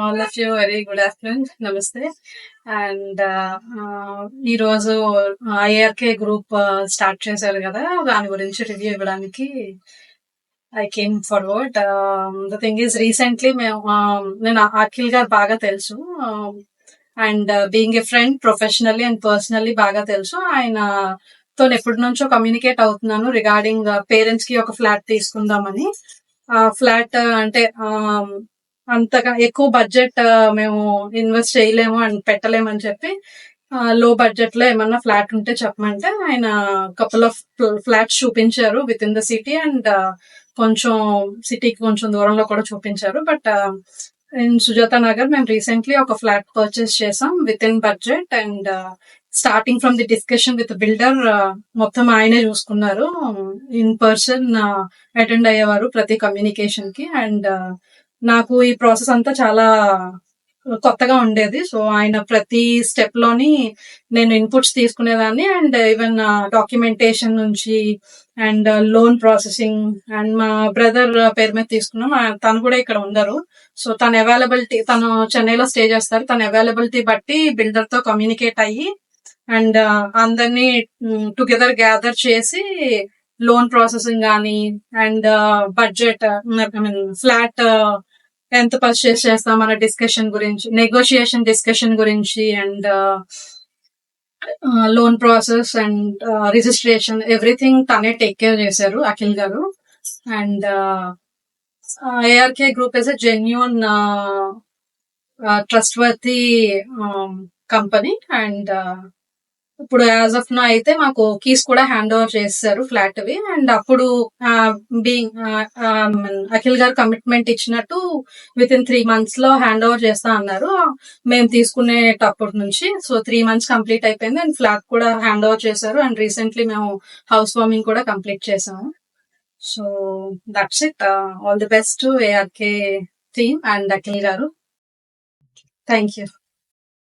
All of you very good afternoon. నమస్తే. And ఈరోజు ఐఆర్కే group start చేశారు కదా, దాని గురించి రివ్యూ ఇవ్వడానికి I came forward. The thing is recently నేను అఖిల్ గారు బాగా తెలుసు, and being a friend professionally and personally బాగా తెలుసు. ఆయనతో ఎప్పటి నుంచో కమ్యూనికేట్ అవుతున్నాను రిగార్డింగ్ పేరెంట్స్ కి ఒక ఫ్లాట్ తీసుకుందామని. ఫ్లాట్ అంటే అంతగా ఎక్కువ బడ్జెట్ మేము ఇన్వెస్ట్ చేయలేము అండ్ పెట్టలేము అని చెప్పి లో బడ్జెట్ లో ఏమన్నా ఫ్లాట్ ఉంటే చెప్పమంటే ఆయన కపుల్ ఆఫ్ ఫ్లాట్స్ చూపించారు with in the city and కొంచెం సిటీకి కొంచెం దూరంలో కూడా చూపించారు. బట్ ఇన్ సుజాత నగర్ మేము రీసెంట్లీ ఒక ఫ్లాట్ పర్చేస్ చేసాం with in budget. And starting from the discussion with builder మొత్తం ఆయనే చూసుకున్నారు. ఇన్ పర్సన్ అటెండ్ అయ్యేవారు ప్రతి కమ్యూనికేషన్ కి. అండ్ నాకు ఈ ప్రాసెస్ అంతా చాలా కొత్తగా ఉండేది. సో ఆయన ప్రతి స్టెప్ లోని నేను ఇన్పుట్స్ తీసుకునేదాన్ని. అండ్ ఈవెన్ డాక్యుమెంటేషన్ నుంచి అండ్ లోన్ ప్రాసెసింగ్ అండ్ మా బ్రదర్ పేరు మీద తీసుకున్నాం. తను కూడా ఇక్కడ ఉండరు. సో తన అవైలబిలిటీ, తను చెన్నైలో స్టే చేస్తారు, తన అవైలబిలిటీ బట్టి బిల్డర్ తో కమ్యూనికేట్ అయ్యి అండ్ అందరినీ టుగెదర్ గ్యాదర్ చేసి లోన్ ప్రాసెసింగ్ కానీ and budget, I mean flat ఎంత పర్చేస్ చేస్తాం అన్న డిస్కషన్ గురించి, నెగోషియేషన్ డిస్కషన్ గురించి and loan process and registration everything తనే టేక్ కేర్ చేశారు అఖిల్ గారు. And ARK group is a genuine trust worthy company. And ఇప్పుడు యాజ్ ఆఫ్ నా అయితే మాకు కీస్ కూడా హ్యాండ్ ఓవర్ చేశారు ఫ్లాట్ వి. అండ్ అప్పుడు అఖిల్ గారు కమిట్మెంట్ ఇచ్చినట్టు విత్ ఇన్ 3 months లో హ్యాండ్ ఓవర్ చేస్తా అన్నారు మేము తీసుకునేటప్పటి నుంచి. సో 3 months కంప్లీట్ అయిపోయింది అండ్ ఫ్లాట్ కూడా హ్యాండ్ ఓవర్ చేశారు. అండ్ రీసెంట్లీ మేము హౌస్ వార్మింగ్ కూడా కంప్లీట్ చేసాము. So that's it. All the best to ARK team and Akhil గారు. Thank you.